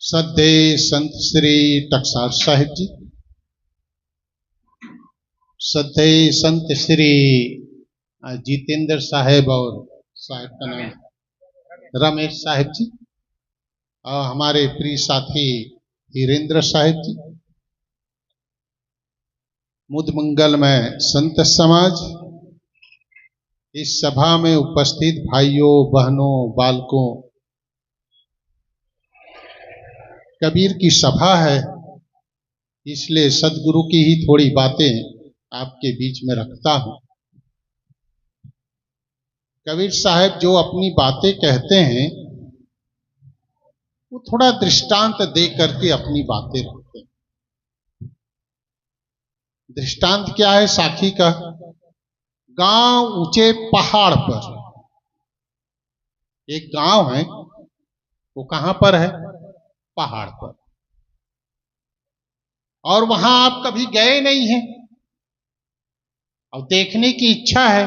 सद्देह संत श्री टकसाल साहिब जी, सद्देह संत श्री जितेंद्र साहेब और साहिब का नाम रमेश साहिब जी, और हमारे प्रिय साथी हीरेंद्र साहिब जी, मुद मंगल में संत समाज, इस सभा में उपस्थित भाइयों बहनों बालकों, कबीर की सभा है इसलिए सदगुरु की ही थोड़ी बातें आपके बीच में रखता हूं। कबीर साहब जो अपनी बातें कहते हैं वो थोड़ा दृष्टांत दे करके अपनी बातें रखते हैं। दृष्टांत क्या है? साखी का गांव ऊंचे पहाड़ पर, एक गांव है वो कहां पर है? पहाड़ पर। और वहां आप कभी गए नहीं हैं और देखने की इच्छा है।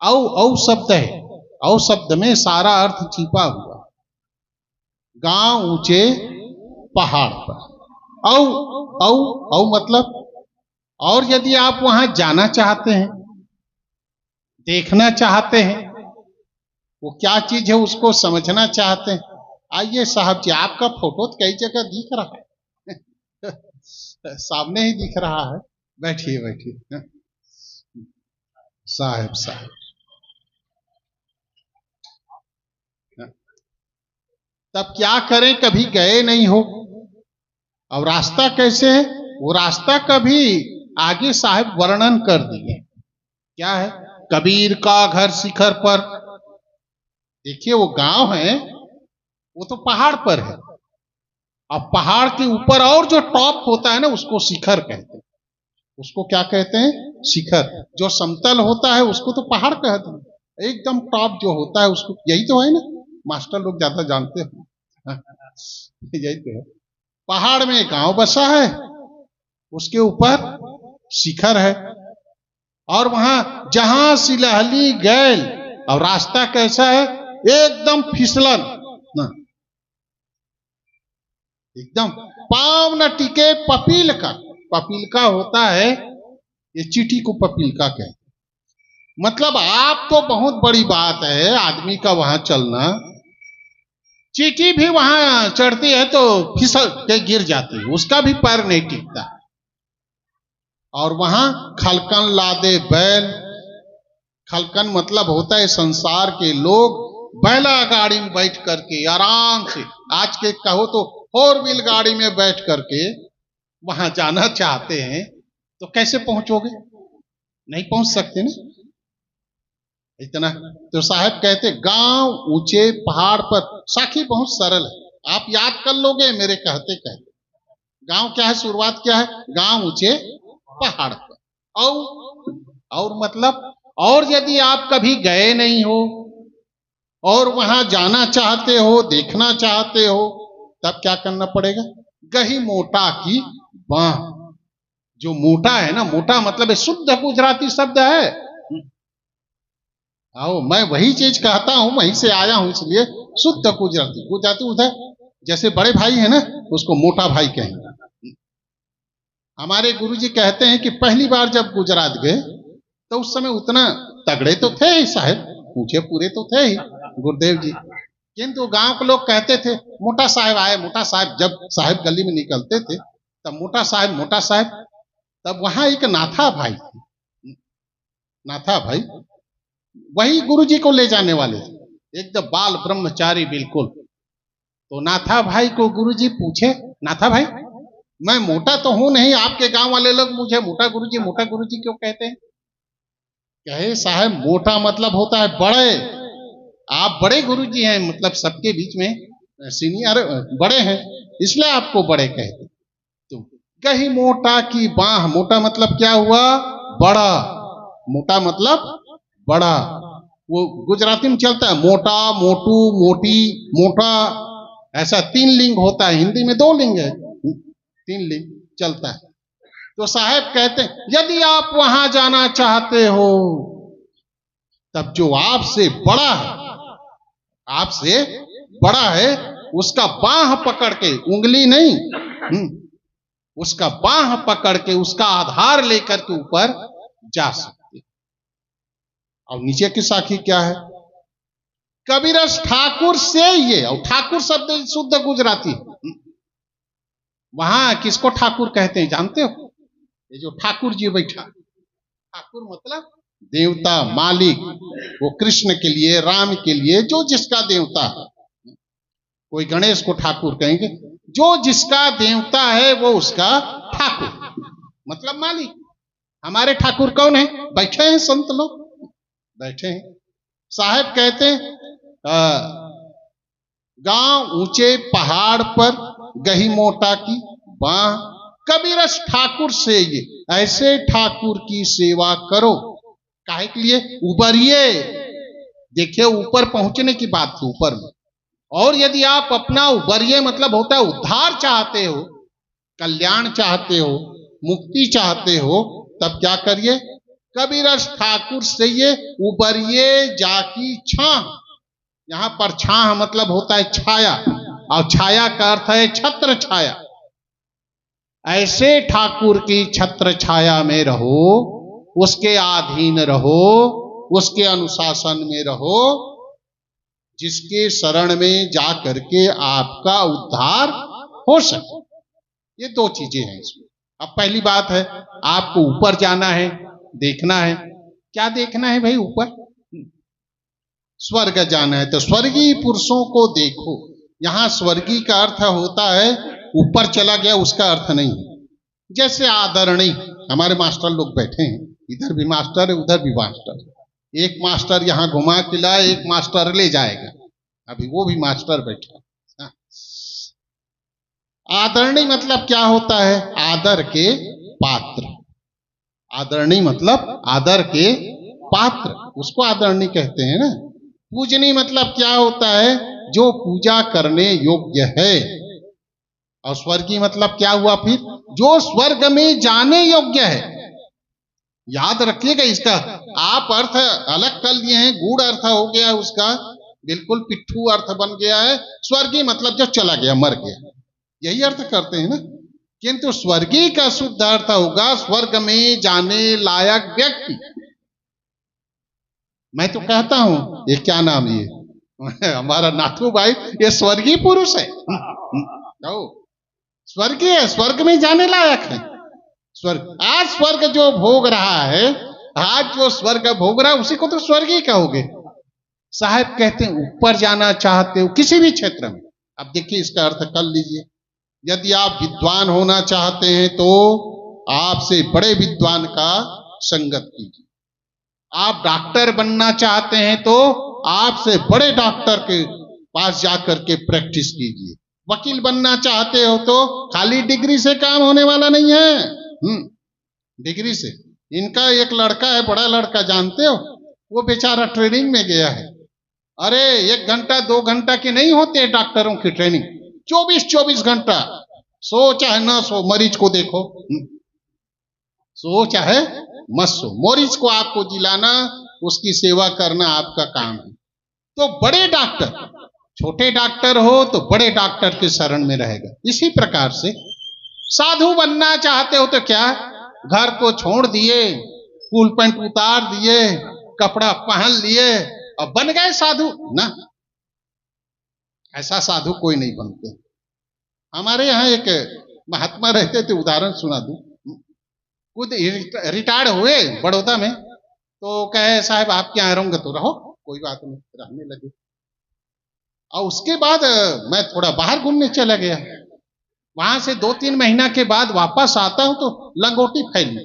औ शब्द है, औ शब्द में सारा अर्थ छिपा हुआ। गांव ऊंचे पहाड़ पर। औ मतलब और यदि आप वहां जाना चाहते हैं, देखना चाहते हैं, वो क्या चीज है उसको समझना चाहते हैं, आइए साहब जी, आपका फोटो तो कई जगह दिख रहा है सामने ही दिख रहा है, बैठिए बैठिए साहब। तब क्या करें, कभी गए नहीं हो। अब रास्ता कैसे है? वो रास्ता कभी आगे साहब वर्णन कर दिए। क्या है? कबीर का घर शिखर पर। देखिए वो गांव है वो तो पहाड़ पर है, अब पहाड़ के ऊपर और जो टॉप होता है ना उसको शिखर कहते हैं। उसको क्या कहते हैं? शिखर। जो समतल होता है उसको तो पहाड़ कहते हैं। एकदम टॉप जो होता है उसको, यही तो है ना, मास्टर लोग ज्यादा जानते हैं यही तो है। पहाड़ में गांव बसा है, उसके ऊपर शिखर है, और वहां जहां सिलहली गैल। और रास्ता कैसा है? एकदम फिसलन ना, एकदम पांव न टिके पपील का। पपील का होता है, ये चीटी को पपील का कहते, मतलब आप तो बहुत बड़ी बात है आदमी का वहां चलना। चीटी भी वहां चढ़ती है तो फिसल के गिर जाती है, उसका भी पैर नहीं टिकता। और वहां खलकन लादे बैल। खलकन मतलब होता है संसार के लोग बैला गाड़ी में बैठ करके आराम से, आज के कहो तो 4 व्हील गाड़ी में बैठ करके वहां जाना चाहते हैं, तो कैसे पहुंचोगे? नहीं पहुंच सकते ना इतना। तो साहब कहते गांव ऊंचे पहाड़ पर। साखी बहुत सरल है, आप याद कर लोगे मेरे कहते कहते। गांव क्या है? शुरुआत क्या है? गांव ऊंचे पहाड़ पर। और मतलब, और यदि आप कभी गए नहीं हो और वहां जाना चाहते हो, देखना चाहते हो, तब क्या करना पड़ेगा? गही मोटा की बांह। जो मोटा है ना, मोटा मतलब है, शुद्ध गुजराती शब्द है। आओ, मैं वही चीज कहता हूं, वहीं से आया हूं, इसलिए शुद्ध गुजराती। गुजराती उधर जैसे बड़े भाई है ना, उसको मोटा भाई कहेंगे। हमारे गुरुजी कहते हैं कि पहली बार जब गुजरात गए तो उस समय उतना तगड़े तो थे ही साहब, ऊंचे पूरे तो थे ही गुरुदेव जी, किंतु गांव के लोग कहते थे मोटा साहब आए, मोटा साहब। जब साहब गली में निकलते थे तब मोटा साहब, मोटा साहब। तब वहां एक नाथा भाई थे, नाथा भाई, वही गुरुजी को ले जाने वाले थे, एकदम बाल ब्रह्मचारी बिल्कुल। तो नाथा भाई को गुरुजी पूछे, नाथा भाई मैं मोटा तो हूं नहीं, आपके गांव वाले लोग मुझे मोटा गुरुजी क्यों कहते हैं? कहे साहब मोटा मतलब होता है बड़े, आप बड़े गुरुजी हैं, मतलब सबके बीच में सीनियर बड़े हैं, इसलिए आपको बड़े कहते। तो कही मोटा की बाह। मोटा मतलब क्या हुआ? बड़ा। मोटा मतलब बड़ा। वो गुजराती में चलता है मोटा, मोटू, मोटी, मोटा, ऐसा 3 लिंग होता है। हिंदी में 2 लिंग है, 3 लिंग चलता है। तो साहब कहते हैं यदि आप वहां जाना चाहते हो तब जो आपसे बड़ा है, आपसे बड़ा है, उसका बाह पकड़ के, उंगली नहीं, उसका बाह पकड़ के उसका आधार लेकर के ऊपर जा सकते। और नीचे की साखी क्या है? कबीरस ठाकुर से ये, और ठाकुर शब्द शुद्ध गुजराती है। वहां किसको ठाकुर कहते हैं जानते हो? ये जो ठाकुर जी बैठा, ठाकुर मतलब देवता, मालिक, वो कृष्ण के लिए, राम के लिए, जो जिसका देवता है। कोई गणेश को ठाकुर कहेंगे, जो जिसका देवता है वो उसका ठाकुर, मतलब मालिक। हमारे ठाकुर कौन है? बैठे हैं संत लोग, बैठे हैं। साहब कहते हैं गांव ऊंचे पहाड़ पर गही मोटा की बाह, कबीरस ठाकुर से ये, ऐसे ठाकुर की सेवा करो। काहे के लिए? उबरिए। देखिए ऊपर पहुंचने की बात थी, ऊपर में। और यदि आप अपना उबरिए मतलब होता है उद्धार चाहते हो, कल्याण चाहते हो, मुक्ति चाहते हो, तब क्या करिए? कबीरस ठाकुर से ये उबरिए जाकी छाह। यहां पर छाह मतलब होता है छाया, और छाया का अर्थ है छत्र छाया। ऐसे ठाकुर की छत्र छाया में रहो, उसके अधीन रहो, उसके अनुशासन में रहो, जिसके शरण में जा करके आपका उद्धार हो सके। ये दो चीजें हैं इसमें। अब पहली बात है, आपको ऊपर जाना है, देखना है। क्या देखना है भाई? ऊपर स्वर्ग जाना है, तो स्वर्गीय पुरुषों को देखो। यहां स्वर्गीय का अर्थ होता है ऊपर चला गया, उसका अर्थ नहीं है। जैसे आदरणीय, हमारे मास्टर लोग बैठे हैं, इधर भी मास्टर है, उधर भी मास्टर। एक मास्टर यहां घुमा के लाए, एक मास्टर ले जाएगा, अभी वो भी मास्टर बैठा। आदरणीय मतलब क्या होता है? आदर के पात्र। आदरणीय मतलब आदर के पात्र, उसको आदरणीय कहते हैं ना। पूजनीय मतलब क्या होता है? जो पूजा करने योग्य है। और स्वर्गीय मतलब क्या हुआ फिर? जो स्वर्ग में जाने योग्य है। याद रखिएगा इसका, आप अर्थ अलग कर लिए हैं, गूढ़ अर्थ हो गया उसका, बिल्कुल पिट्ठू अर्थ बन गया है। स्वर्गीय मतलब जो चला गया, मर गया, यही अर्थ करते हैं ना। किंतु स्वर्गीय का शुद्ध अर्थ होगा स्वर्ग में जाने लायक व्यक्ति। मैं तो कहता हूं, ये क्या नाम, ये हमारा नाथू भाई, ये स्वर्गीय पुरुष है। स्वर्गीय है, स्वर्ग में जाने लायक है। स्वर्ग, आज स्वर्ग जो भोग रहा है, आज जो स्वर्ग भोग रहा है, उसी को तो स्वर्गीय कहोगे। साहब कहते हैं ऊपर जाना चाहते हो किसी भी क्षेत्र में। अब देखिए इसका अर्थ कर लीजिए। यदि आप विद्वान होना चाहते हैं तो आपसे बड़े विद्वान का संगत कीजिए। आप डॉक्टर बनना चाहते हैं तो आपसे बड़े डॉक्टर के पास जाकर के प्रैक्टिस कीजिए। वकील बनना चाहते हो तो खाली डिग्री से काम होने वाला नहीं है। डिग्री से, इनका एक लड़का है, बड़ा लड़का, जानते हो, वो बेचारा ट्रेनिंग में गया है। अरे 1 घंटा 2 घंटा की नहीं होते डॉक्टरों की ट्रेनिंग, 24 घंटा। सो चाहे ना सो, मरीज को देखो, सो चाहे मत सो, मरीज को आपको जिलाना, उसकी सेवा करना आपका काम है। तो बड़े डॉक्टर, छोटे डॉक्टर हो तो बड़े डॉक्टर के शरण में रहेगा। इसी प्रकार से साधु बनना चाहते हो तो क्या, घर को छोड़ दिए, फुल पैंट उतार दिए, कपड़ा पहन लिए और बन गए साधु ना। ऐसा साधु कोई नहीं बनते। हमारे यहाँ एक महात्मा रहते थे, उदाहरण सुना दूं। खुद रिटायर्ड हुए बड़ौदा में, तो कहे साहब आपके यहाँ रहूंगा, तो रहो, कोई बात नहीं, रहने लगे। और उसके बाद मैं थोड़ा बाहर घूमने चला गया। वहां से 2-3 महीना के बाद वापस आता हूं तो लंगोटी फैली।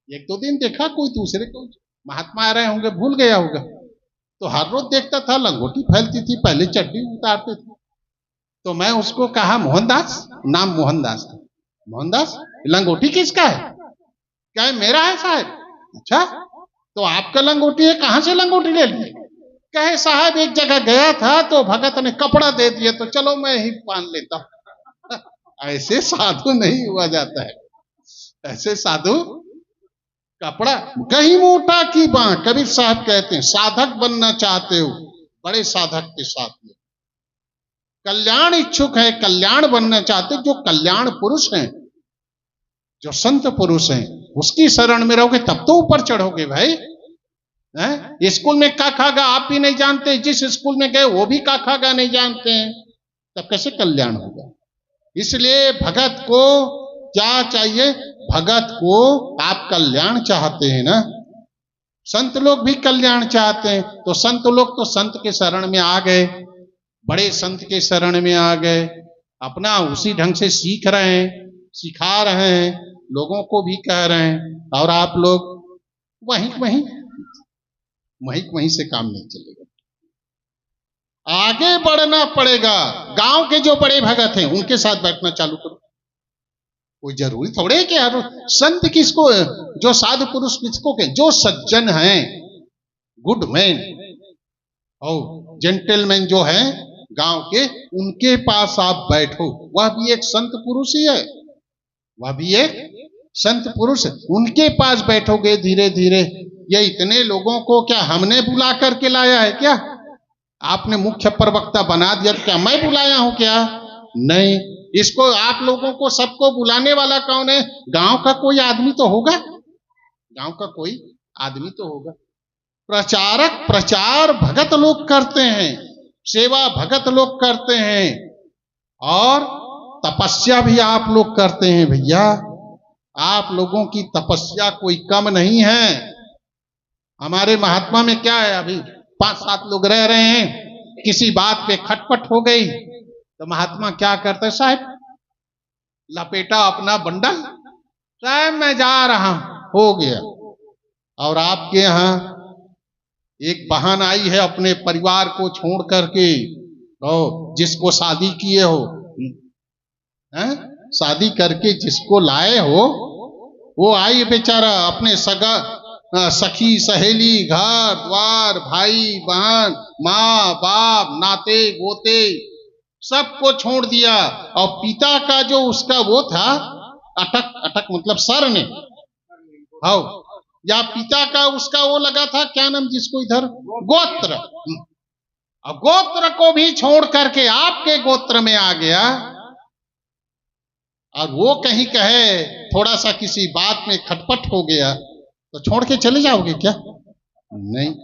1-2 दिन देखा कोई दूसरे को महात्मा आ रहे होंगे, भूल गया होगा, तो हर रोज देखता था लंगोटी फैलती थी, पहले चड्डी उतारते थे। तो मैं उसको कहा, मोहनदास, नाम मोहनदास था, मोहनदास लंगोटी किसका है? क्या मेरा है साहब। अच्छा, तो आपका लंगोटी है, कहां से लंगोटी ले लिए? कहे साहब एक जगह गया था तो भगत ने कपड़ा दे दिया, तो चलो मैं ही पहन लेता हूं। ऐसे साधु नहीं हुआ जाता है। ऐसे साधु कपड़ा गही मोटा की बांह। कबीर साहब कहते हैं साधक बनना चाहते हो, बड़े साधक के साथ में। कल्याण इच्छुक है, कल्याण बनना चाहते, जो कल्याण पुरुष हैं, जो संत पुरुष हैं, उसकी शरण में रहोगे तब तो ऊपर चढ़ोगे भाई। स्कूल में का खागा आप भी नहीं जानते, जिस स्कूल में गए वो भी का खागा नहीं जानते हैं, तब कैसे कल्याण होगा। इसलिए भगत को क्या चाहिए, भगत को आप कल्याण चाहते हैं ना, संत लोग भी कल्याण चाहते हैं, तो संत लोग तो संत के शरण में आ गए, बड़े संत के शरण में आ गए, अपना उसी ढंग से सीख रहे हैं, सिखा रहे हैं, लोगों को भी कह रहे हैं, और आप लोग वहीं से काम नहीं चलेगा, आगे बढ़ना पड़ेगा। गांव के जो बड़े भगत हैं उनके साथ बैठना चालू करो। कोई जरूरी थोड़े है कि हर संत किसको, जो साधु पुरुष किसको के, जो सज्जन हैं, गुड मैन और जेंटलमैन जो हैं गांव के, उनके पास आप बैठो, वह भी एक संत पुरुष ही है, वह भी एक संत पुरुष है। उनके पास बैठोगे धीरे धीरे। ये इतने लोगों को क्या हमने बुला करके लाया है क्या? आपने मुख्य प्रवक्ता बना दिया तो क्या मैं बुलाया हूं क्या? नहीं, इसको आप लोगों को सबको बुलाने वाला कौन है? गांव का कोई आदमी तो होगा, गांव का कोई आदमी तो होगा। प्रचारक प्रचार भगत लोग करते हैं, सेवा भगत लोग करते हैं, और तपस्या भी आप लोग करते हैं। भैया आप लोगों की तपस्या कोई कम नहीं है। हमारे महात्मा में क्या है, अभी 5-7 लोग रह रहे हैं, किसी बात पे खटपट हो गई तो महात्मा क्या करते हैं, साहब लपेटा अपना बंडल, साहब मैं जा रहा हूं, हो गया। और आपके यहां एक बहन आई है अपने परिवार को छोड़ करके, और जिसको शादी किए हो, शादी करके जिसको लाए हो, वो आई बेचारा अपने सखी सहेली, घर द्वार, भाई बहन, माँ बाप, नाते गोते सबको छोड़ दिया, और पिता का जो उसका वो था अटक मतलब सर ने, हाँ, या पिता का उसका वो लगा था, क्या नाम जिसको इधर, गोत्र, अब गोत्र को भी छोड़ करके आपके गोत्र में आ गया, और वो कहीं कहे थोड़ा सा किसी बात में खटपट हो गया तो छोड़ के चले जाओगे क्या? नहीं।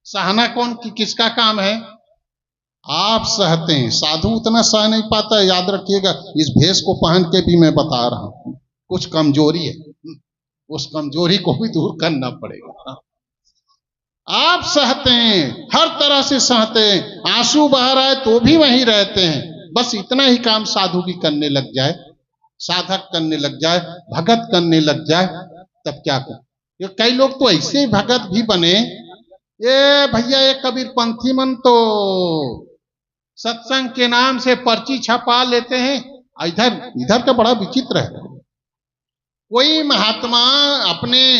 सहना कौन किसका काम है? आप सहते हैं। साधु उतना सह नहीं पाता है, याद रखिएगा। इस भेष को पहन के भी मैं बता रहा हूं, कुछ कमजोरी है, उस कमजोरी को भी दूर करना पड़ेगा। आप सहते हैं, हर तरह से सहते हैं, आंसू बह रहा है तो भी वहीं रहते हैं। बस इतना ही काम साधु भी करने लग जाए, साधक करने लग जाए, भगत करने लग जाए, तब क्या कर। कई लोग तो ऐसे भगत भी बने, ये भैया ये कबीर पंथी मन तो सत्संग के नाम से पर्ची छपा लेते हैं। इधर का बड़ा विचित्र है। कोई महात्मा अपने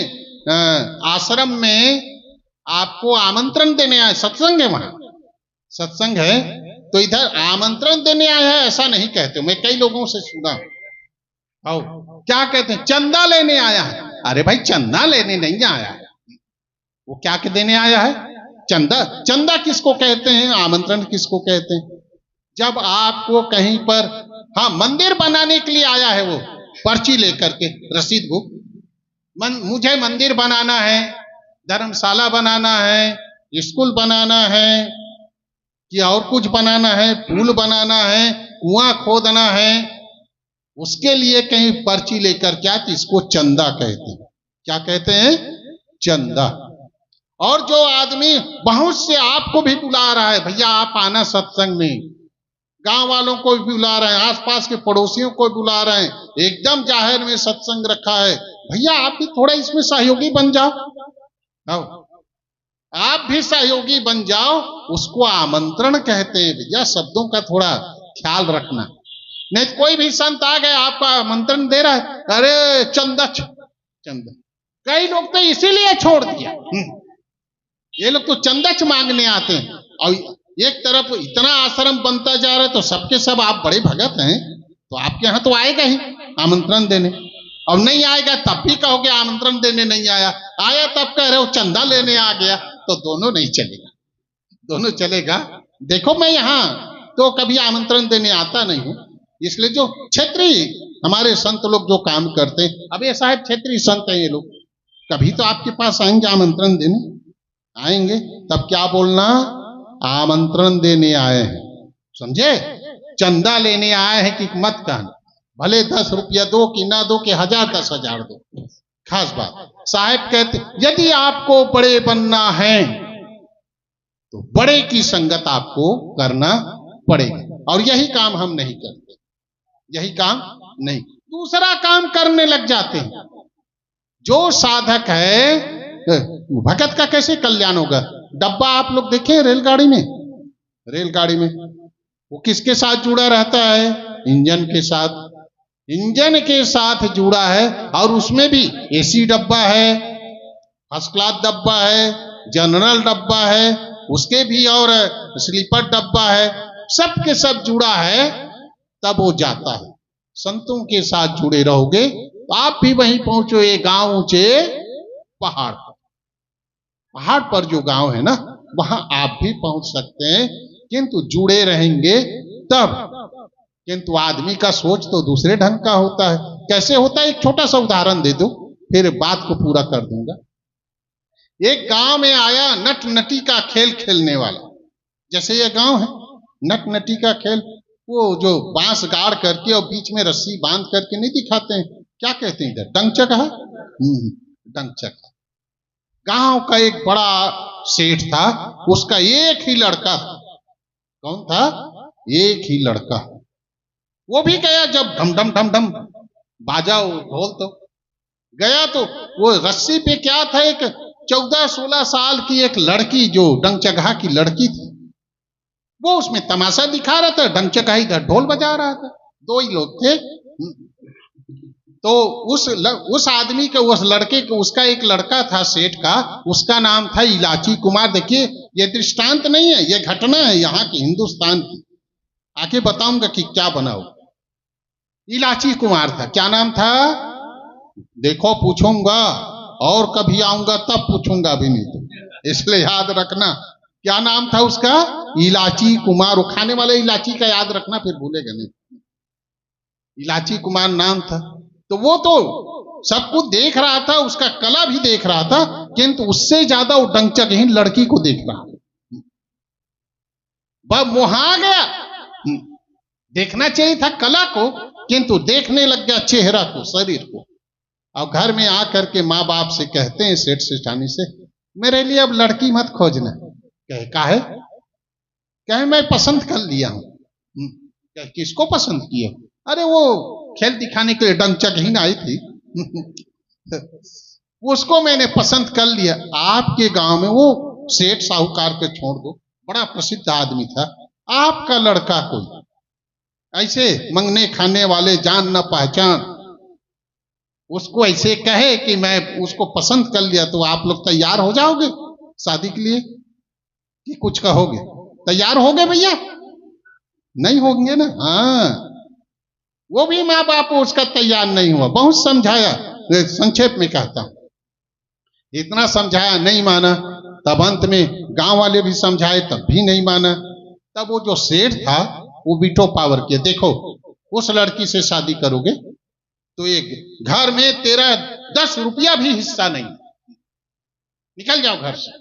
आश्रम में आपको आमंत्रण देने आए, सत्संग है, वहां सत्संग है तो इधर आमंत्रण देने आया है ऐसा नहीं कहते। मैं कई लोगों से सुना, क्या कहते हैं, चंदा लेने आया है। अरे भाई चंदा लेने नहीं आया है, वो क्या के देने आया है? चंदा। चंदा किसको कहते हैं, आमंत्रण किसको कहते हैं? जब आपको कहीं पर, हाँ, मंदिर बनाने के लिए आया है, वो पर्ची लेकर के, रसीद बुक, मुझे मंदिर बनाना है, धर्मशाला बनाना है, स्कूल बनाना है, कि और कुछ बनाना है, पुल बनाना है, कुआं खोदना है, उसके लिए कहीं पर्ची लेकर क्या, इसको चंदा कहते हैं। क्या कहते हैं? चंदा। और जो आदमी बहुत से आपको भी बुला रहा है, भैया आप आना सत्संग में, गांव वालों को भी बुला रहे हैं, आसपास के पड़ोसियों को बुला रहे हैं, एकदम जाहिर में सत्संग रखा है, भैया आप भी थोड़ा इसमें सहयोगी बन जाओ, आप भी सहयोगी बन जाओ, उसको आमंत्रण कहते हैं। भैया शब्दों का थोड़ा ख्याल रखना। नहीं कोई भी संत आ गया आपका आमंत्रण दे रहा है, अरे चंदा चंदा। कई लोग तो इसीलिए छोड़ दिया, ये लोग तो चंदा मांगने आते हैं। और एक तरफ इतना आश्रम बनता जा रहा है तो सबके सब आप बड़े भगत हैं तो आपके यहाँ तो आएगा ही आमंत्रण देने, और नहीं आएगा तब भी कहोगे आमंत्रण देने नहीं आया, आया तब कह रहे हो चंदा लेने आ गया, तो दोनों नहीं चलेगा, दोनों चलेगा। देखो मैं यहाँ तो कभी आमंत्रण देने आता नहीं हूं। इसलिए जो क्षेत्रीय हमारे संत लोग जो काम करते हैं, अब ये साहब क्षेत्रीय संत हैं ये लोग, कभी तो आपके पास आएंगे आमंत्रण देने, आएंगे तब क्या बोलना, आमंत्रण देने आए हैं, समझे, चंदा लेने आए हैं कि मत कहना, भले 10 रुपया दो कि ना दो कि 1000 10,000 दो, खास बात। साहब कहते यदि आपको बड़े बनना है तो बड़े की संगत आपको करना पड़ेगी, और यही काम हम नहीं करते, यही काम नहीं, दूसरा काम करने लग जाते हैं। जो साधक है, भगत का कैसे कल्याण होगा। डब्बा आप लोग देखे रेलगाड़ी में, रेलगाड़ी में वो किसके साथ जुड़ा रहता है, इंजन के साथ, इंजन के साथ जुड़ा है, और उसमें भी एसी डब्बा है, फर्स्ट क्लास डब्बा है, जनरल डब्बा है, उसके भी और स्लीपर डब्बा है, सब के सब जुड़ा है, तब वो जाता है। संतों के साथ जुड़े रहोगे तो आप भी वहीं पहुंचो, ये गांव ऊंचे पहाड़ पर, पहाड़ पर जो गांव है ना वहां आप भी पहुंच सकते हैं, किंतु जुड़े रहेंगे तब। किंतु आदमी का सोच तो दूसरे ढंग का होता है। कैसे होता है, एक छोटा सा उदाहरण दे दो फिर बात को पूरा कर दूंगा। एक गांव में आया नट नटी का खेल खेलने वाला, जैसे ये गांव है, नट नटी का खेल, वो जो बांस गाड़ करके और बीच में रस्सी बांध करके नहीं दिखाते हैं, क्या कहते हैं इधर, डंचक है, डंचक। गांव का एक बड़ा सेठ था, उसका एक ही लड़का था। कौन था, एक ही लड़का। वो भी गया, जब ढम ढम ढम ढम बाजा ढोल तो गया, तो वो रस्सी पे क्या था, एक 14-16 साल की एक लड़की, जो डंचगहा की लड़की थी, वो उसमें तमाशा दिखा रहा था, डंचगहा इधर ढोल बजा रहा था, दो ही लोग थे। तो उस आदमी के, उस लड़के के, उसका एक लड़का था सेठ का, उसका नाम था इलाची कुमार। देखिए ये दृष्टांत नहीं है, ये घटना है यहाँ की, हिंदुस्तान की, आके बताऊंगा कि क्या बना हो। इलाची कुमार था, क्या नाम था, देखो पूछूंगा, और कभी आऊंगा तब पूछूंगा, अभी नहीं तो, इसलिए याद रखना क्या नाम था उसका, इलाची कुमार। वो खाने वाले इलाची का याद रखना, फिर भूलेगा नहीं, इलाची कुमार नाम था। तो वो तो सब कुछ देख रहा था, उसका कला भी देख रहा था, किंतु उससे ज्यादा वो डंचकहीन लड़की को देख रहा था, मोहा गया। देखना चाहिए था कला को, किंतु देखने लग गया चेहरा को, शरीर को। अब घर में आकर के माँ बाप से कहते हैं, सेठ सेठानी से, मेरे लिए अब लड़की मत खोजना। कहे काहे, कहे मैं पसंद कर लिया हूं। किसको पसंद किया, अरे वो खेल दिखाने के लिए डंचकहीन आई थी उसको मैंने पसंद कर लिया। आपके गांव में वो सेठ साहूकार के छोड़ दो, बड़ा प्रसिद्ध आदमी था, आपका लड़का कोई ऐसे मंगने खाने वाले, जान न पहचान, उसको ऐसे कहे कि मैं उसको पसंद कर लिया, तो आप लोग तैयार हो जाओगे शादी के लिए कि कुछ कहोगे, तैयार हो गए भैया, नहीं होंगे ना। हाँ, वो भी माँ बाप उसका तैयार नहीं हुआ, बहुत समझाया, संक्षेप में कहता हूं, इतना समझाया नहीं माना, तब अंत में गांव वाले भी समझाए तब भी नहीं माना। तब वो जो सेठ था वो वीटो पावर किया, देखो उस लड़की से शादी करोगे तो एक घर में तेरा 10 रुपया भी हिस्सा नहीं, निकल जाओ घर से।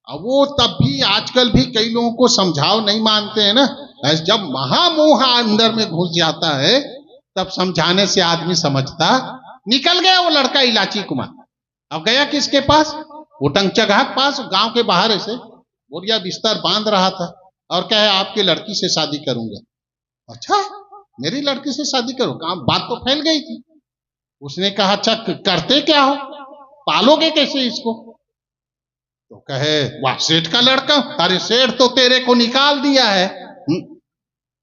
अब वो तब भी, आजकल भी कई लोगों को समझाओ नहीं मानते हैं ना, जब महामोह अंदर में घुस जाता है तब समझाने से आदमी समझता। निकल गया वो लड़का इलाची कुमार। अब गया किसके पास, वो टंगचगहा के पास, गांव के बाहर ऐसे बोरिया बिस्तर बांध रहा था, और कहे आपके लड़की से शादी करूंगा। अच्छा, मेरी लड़की से शादी करो, काम बात तो फैल गई थी। उसने कहा अच्छा करते क्या हो, पालोगे कैसे इसको, तो कहे वाह सेठ का लड़का, अरे सेठ तो तेरे को निकाल दिया है।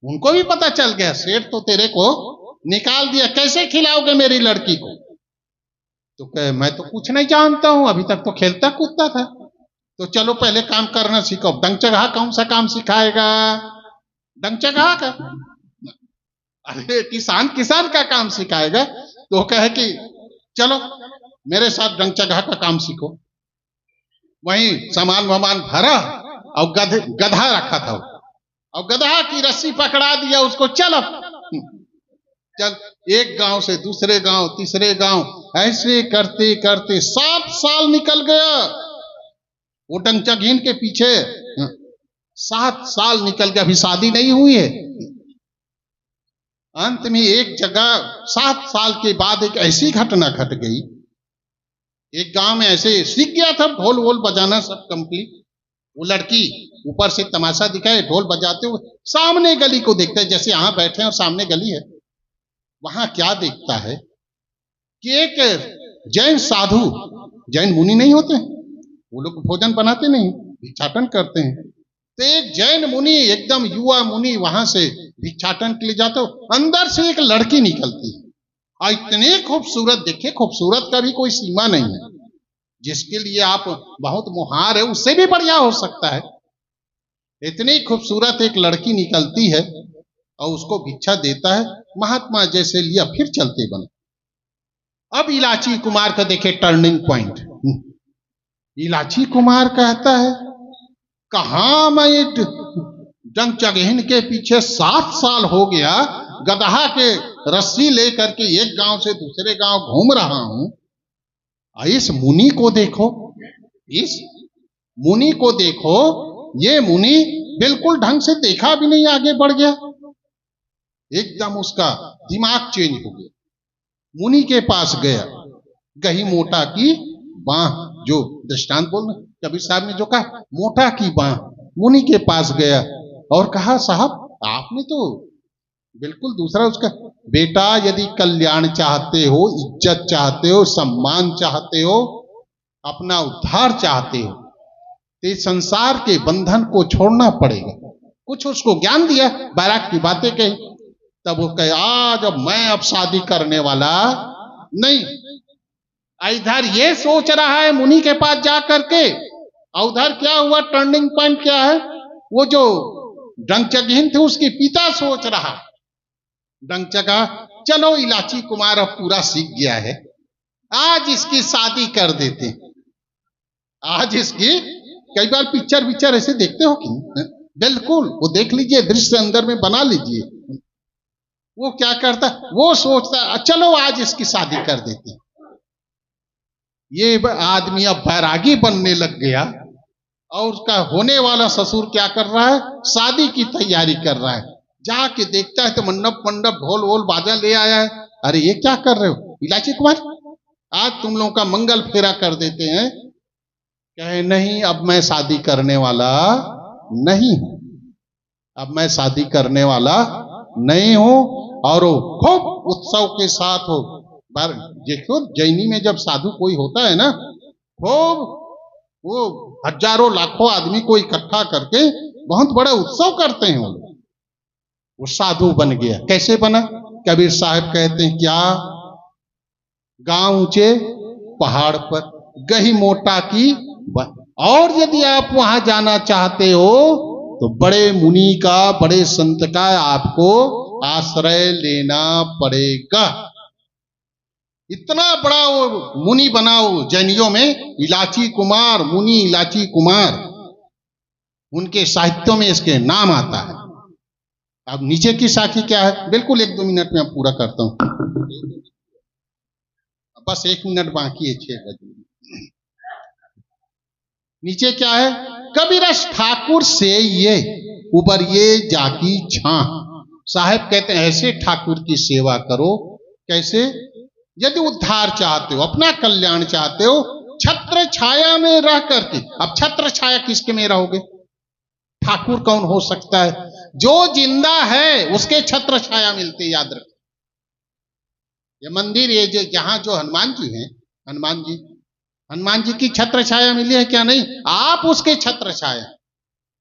उनको भी पता चल गया, सेठ तो तेरे को निकाल दिया, कैसे खिलाओगे मेरी लड़की को। तो कहे मैं तो कुछ नहीं जानता हूं, अभी तक तो खेलता कूदता था, तो चलो पहले काम करना सीखो। डंचगहा कौन सा काम सिखाएगा, डंचगहा का, अरे किसान का काम सिखाएगा। तो कहे कि चलो मेरे साथ डंचगहा का काम सीखो। वहीं सामान वामान भरा और गधा रखा था, और गधा की रस्सी पकड़ा दिया उसको, चल चल, एक गांव से दूसरे गांव, तीसरे गांव, ऐसे करते करते 7 साल निकल गया वो डंचगहीन के पीछे। 7 साल निकल गया, अभी शादी नहीं हुई है। अंत में एक जगह 7 साल के बाद एक ऐसी घटना घट गई, एक गांव में ऐसे सीख गया था ढोल वोल बजाना सब कंप्लीट। वो लड़की ऊपर से तमाशा दिखाए, ढोल बजाते हुए सामने गली को देखता है, जैसे यहां बैठे हैं और सामने गली है। वहां क्या देखता है कि एक जैन साधु, जैन मुनि नहीं होते, वो लोग भोजन बनाते नहीं, भिक्षाटन करते हैं। तो एक जैन मुनि, एकदम युवा मुनि, वहां से भिक्षाटन के लिए जाते हो, अंदर से एक लड़की निकलती है और इतने खूबसूरत, देखिए खूबसूरत का भी कोई सीमा नहीं है, जिसके लिए आप बहुत मुहार है उससे भी बढ़िया हो सकता है। इतनी खूबसूरत एक लड़की निकलती है और उसको भिक्षा देता है, महात्मा जैसे लिया फिर चलते बने। अब इलाची कुमार का देखे टर्निंग पॉइंट। इलाची कुमार कहता है कहां मैं डंचगहीन के पीछे 7 साल हो गया, गदहा के रस्सी लेकर के एक गांव से दूसरे गांव घूम रहा हूं। इस मुनि को देखो, इस मुनि को देखो, ये मुनि बिल्कुल ढंग से देखा भी नहीं, आगे बढ़ गया, एकदम उसका दिमाग चेंज हो गया। मुनि के पास गया, गही मोटा की बांह, जो दृष्टांत बोल रहे कबीर साहब ने जो कहा, मोटा की बांह। मुनि के पास गया और कहा साहब आपने तो बिल्कुल दूसरा, उसका बेटा यदि कल्याण चाहते हो, इज्जत चाहते हो, सम्मान चाहते हो, अपना उद्धार चाहते हो, तो इस संसार के बंधन को छोड़ना पड़ेगा। कुछ उसको ज्ञान दिया, बैराग की बातें कही। तब वो कहे आज अब मैं अब शादी करने वाला नहीं। इधर ये सोच रहा है मुनि के पास जा करके, और उधर क्या हुआ, टर्निंग पॉइंट क्या है, वो जो डंचगहीन थे उसके पिता सोच रहा, डंचगा चलो इलाची कुमार अब पूरा सीख गया है, आज इसकी शादी कर देते। आज इसकी, कई बार पिक्चर ऐसे देखते हो कि बिल्कुल, वो देख लीजिए, दृश्य अंदर में बना लीजिए। वो क्या करता, वो सोचता चलो आज इसकी शादी कर देते। ये आदमी अब बैरागी बनने लग गया और उसका होने वाला ससुर क्या कर रहा है, शादी की तैयारी कर रहा है। जाके देखता है तो मंडप ढोल वोल बाजा ले आया है। अरे ये क्या कर रहे हो इलाची कुमार, आज तुम लोगों का मंगल फेरा कर देते हैं। कहे नहीं, अब मैं शादी करने वाला नहीं हूं, अब मैं शादी करने वाला नहीं हूं। और खूब उत्सव के साथ हो, देखो जैनी में जब साधु कोई होता है ना, खूब वो हजारों लाखों आदमी को इकट्ठा करके बहुत बड़ा उत्सव करते हैं। वो साधु बन गया। कैसे बना, कबीर साहब कहते हैं क्या, गांव ऊंचे पहाड़ पर गही मोटा की। और यदि आप वहां जाना चाहते हो तो बड़े मुनि का, बड़े संत का आपको आश्रय लेना पड़ेगा। इतना बड़ा वो मुनि बना, वो जैनियों में इलाची कुमार, मुनि इलाची कुमार, उनके साहित्यों में इसके नाम आता है। अब नीचे की साखी क्या है, बिल्कुल 1-2 मिनट में पूरा करता हूं, बस 1 मिनट बाकी है, 6 बजे। नीचे क्या है, कबीरस ठाकुर से ये उबरिए जाकी छां। साहब कहते हैं ऐसे ठाकुर की सेवा करो। कैसे, यदि उद्धार चाहते हो, अपना कल्याण चाहते हो, छत्र छाया में रह करके। अब छत्र छाया किसके में रहोगे, ठाकुर कौन हो सकता है, जो जिंदा है उसके छत्र छाया मिलते, याद रखें। ये मंदिर, ये जहां जो हनुमान जी हैं, हनुमान जी की छत्र छाया मिली है क्या, नहीं, आप उसके छत्र छाया,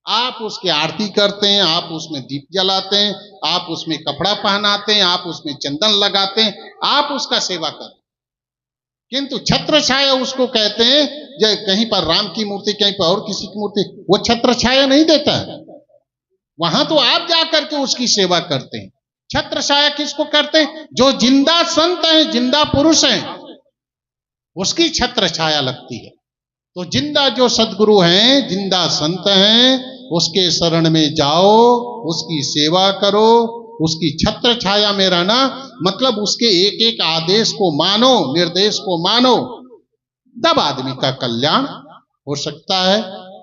आप उसकी आरती करते हैं, आप उसमें दीप जलाते हैं, आप उसमें कपड़ा पहनाते हैं, आप उसमें चंदन लगाते हैं, आप उसका सेवा करते हैं। किंतु छत्र छाया उसको कहते हैं, जो कहीं पर राम की मूर्ति, कहीं पर और किसी की मूर्ति, वो छत्र छाया नहीं देता है। वहां तो आप जाकर के उसकी सेवा करते हैं। छत्र छाया किसको करते हैं, जो जिंदा संत हैं, जिंदा पुरुष हैं, उसकी छत्र छाया लगती है। तो जिंदा जो सदगुरु हैं, जिंदा संत हैं, उसके शरण में जाओ, उसकी सेवा करो, उसकी छत्र छाया में रहना, मतलब उसके एक एक आदेश को मानो, निर्देश को मानो, तब आदमी का कल्याण हो सकता है।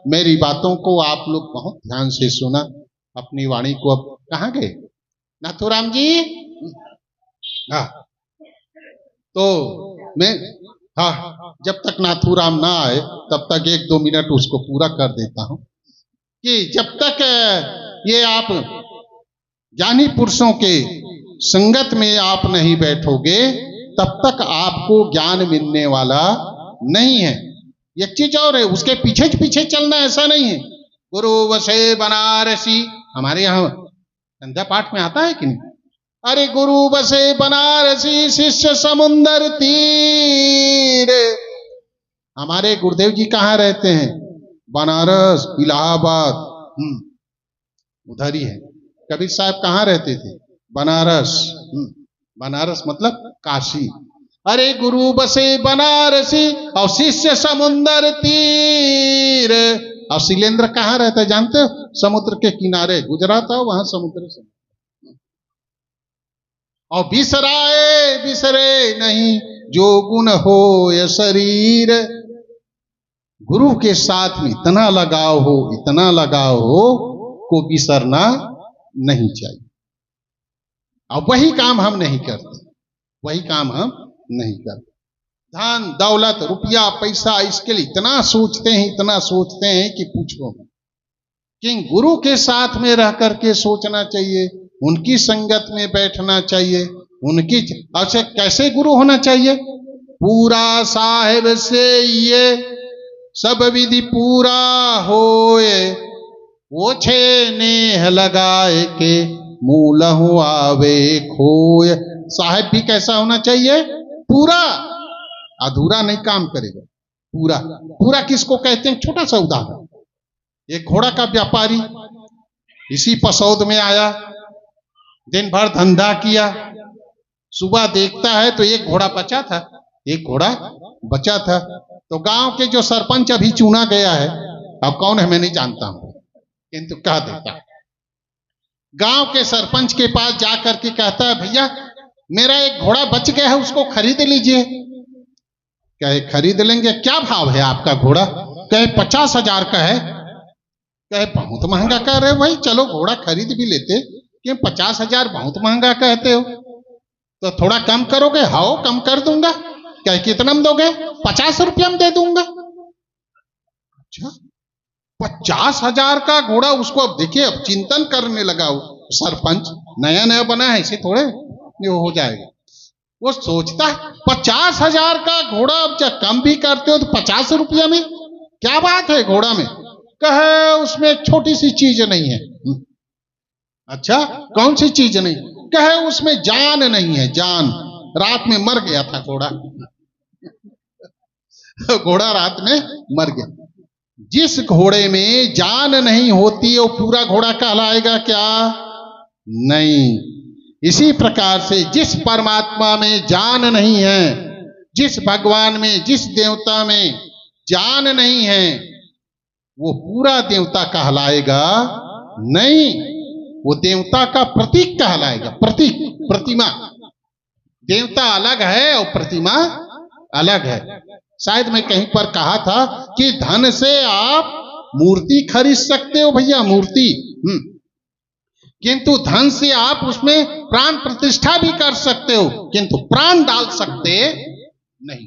मेरी बातों को आप लोग बहुत ध्यान से सुना। अपनी वाणी को अब कहाँ गए नाथूराम जी? हाँ, तो मैं जब तक नाथूराम ना आए तब तक 1-2 मिनट उसको पूरा कर देता हूं कि जब तक ये आप ज्ञानी पुरुषों के संगत में आप नहीं बैठोगे तब तक आपको ज्ञान मिलने वाला नहीं है। एक चीज और है, उसके पीछे पीछे चलना ऐसा नहीं है। गुरु बसे बनारसी, हमारे यहाँ संध्या पाठ में आता है कि नहीं? अरे गुरु बसे बनारसी शिष्य समुंदर तीर। हमारे गुरुदेव जी कहाँ रहते हैं? बनारस, इलाहाबाद, उधर ही है। कबीर साहब कहाँ रहते थे? बनारस। बनारस मतलब काशी। अरे गुरु बसे बनारसी और शिष्य समुंदर तीर। और शिलेंद्र कहाँ रहता है जानते हो? समुद्र के किनारे, गुजरात हो वहां समुद्र से। और बिसराए बिसरे नहीं जो गुण हो ये शरीर। गुरु के साथ में इतना लगाव हो, इतना लगाव हो को बिसरना नहीं चाहिए। और वही काम हम नहीं करते, वही काम हम नहीं करते। धन दौलत रुपया पैसा इसके लिए इतना सोचते हैं, इतना सोचते हैं कि पूछो। कि गुरु के साथ में रह करके सोचना चाहिए, उनकी संगत में बैठना चाहिए, उनकी। अच्छा, कैसे गुरु होना चाहिए? पूरा साहेब से ये सब विधि पूरा होए, वो छे नेह लगाए के मूलहु आवे खोए। साहेब भी कैसा होना चाहिए? पूरा, अधूरा नहीं काम करेगा, पूरा। पूरा किसको कहते हैं? छोटा सा उदाहरण, एक घोड़ा का व्यापारी इसी पसौद में आया, दिन भर धंधा किया, सुबह देखता है तो एक घोड़ा बचा था, एक घोड़ा बचा था। तो गांव के जो सरपंच अभी चुना गया है, अब कौन है मैं नहीं जानता हूं, किंतु कह देता है, गांव के सरपंच के पास जाकर के कहता है, भैया मेरा एक घोड़ा बच गया है, उसको खरीद लीजिए। कहे खरीद लेंगे, क्या भाव है आपका घोड़ा? कहे 50,000 का है। कहे बहुत महंगा कह रहे हो भाई, चलो घोड़ा खरीद भी लेते, कि 50,000 बहुत महंगा कहते हो, तो थोड़ा कम करोगे? हाँ कम कर दूंगा। कहे कितना में दोगे? 50 रुपया में दे दूंगा। अच्छा, 50,000 का घोड़ा, उसको अब देखिए, अब चिंतन करने लगा वो सरपंच, नया नया बना है, इसे थोड़े ये हो जाएगा। वो सोचता है 50,000 का घोड़ा, अब जब कम भी करते हो तो 50 रुपया में क्या बात है घोड़ा में? कहे उसमें छोटी सी चीज नहीं है। अच्छा, कौन सी चीज नहीं? कहे उसमें जान नहीं है, जान। रात में मर गया था घोड़ा। घोड़ा रात में मर गया। जिस घोड़े में जान नहीं होती वो पूरा घोड़ा कहलाएगा क्या? नहीं। इसी प्रकार से जिस परमात्मा में जान नहीं है, जिस भगवान में, जिस देवता में जान नहीं है, वो पूरा देवता कहलाएगा नहीं। वो देवता का प्रतीक कहलाएगा, प्रतीक, प्रतिमा। देवता अलग है और प्रतिमा अलग है। शायद मैं कहीं पर कहा था कि धन से आप मूर्ति खरीद सकते हो भैया, मूर्ति, किंतु धन से आप उसमें प्राण प्रतिष्ठा भी कर सकते हो, किंतु प्राण डाल सकते नहीं।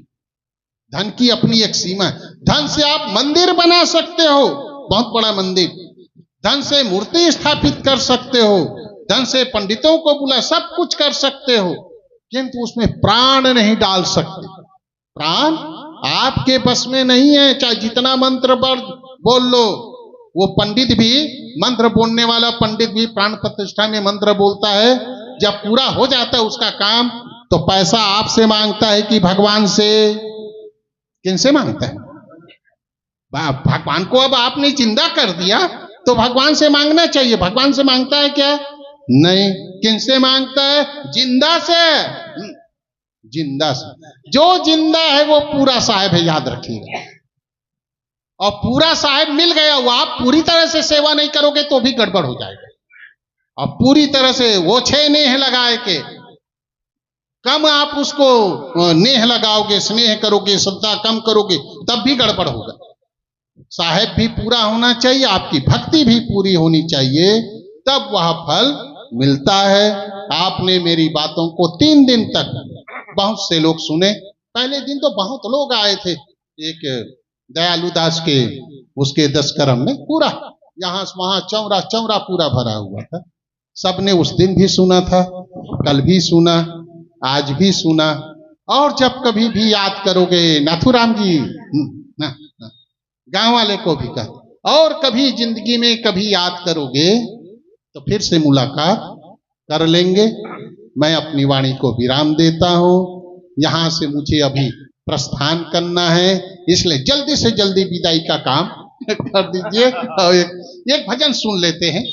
धन की अपनी एक सीमा है। धन से आप मंदिर बना सकते हो, बहुत बड़ा मंदिर, धन से मूर्ति स्थापित कर सकते हो, धन से पंडितों को बुला, सब कुछ कर सकते हो, किंतु उसमें प्राण नहीं डाल सकते। प्राण आपके बस में नहीं है, चाहे जितना मंत्र बोल लो। वो पंडित भी, मंत्र बोलने वाला पंडित भी प्राण प्रतिष्ठा में मंत्र बोलता है, जब पूरा हो जाता है उसका काम तो पैसा आपसे मांगता है कि भगवान से? किनसे मांगता है? भगवान को अब आपने जिंदा कर दिया तो भगवान से मांगना चाहिए। भगवान से मांगता है क्या? नहीं। किनसे मांगता है? जिंदा से। जिंदा से। जो जिंदा है वो पूरा साहेब है, याद रखिएगा। और पूरा साहेब मिल गया वो, आप पूरी तरह से सेवा नहीं करोगे तो भी गड़बड़ हो जाएगा। और पूरी तरह से वो 6 नेह लगाए के कम आप उसको नेह लगाओगे, स्नेह करोगे, श्रद्धा कम करोगे, तब भी गड़बड़ होगा। साहेब भी पूरा होना चाहिए, आपकी भक्ति भी पूरी होनी चाहिए, तब वह फल मिलता है। आपने मेरी बातों को 3 दिन तक बहुत से लोग सुने। पहले दिन तो बहुत लोग आए थे, एक दयालु दास के उसके 10 करम में पूरा यहां से वहां चौरा चौरा पूरा भरा हुआ था। सबने उस दिन भी सुना था, कल भी सुना, आज भी सुना। और जब कभी भी याद करोगे नाथुराम जी गांव वाले को भी कह, और कभी जिंदगी में कभी याद करोगे तो फिर से मुलाकात कर लेंगे। मैं अपनी वाणी को विराम देता हूं। यहां से मुझे अभी प्रस्थान करना है, इसलिए जल्दी से जल्दी विदाई का काम कर दीजिए। और एक भजन सुन लेते हैं,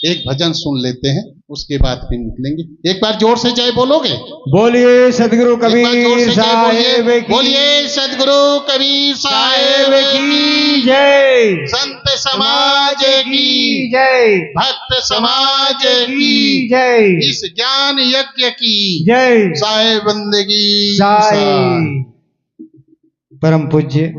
एक भजन सुन लेते हैं, उसके बाद फिर निकलेंगे। एक बार जोर से जय बोलोगे? बोलिए सदगुरु कबीर साहेब की, बोलिए सदगुरु कबीर साहेब की जय, संत समाज की जय, भक्त समाज की जय, इस ज्ञान यज्ञ की जय, साहेब बंदगी साई। परम पूज्य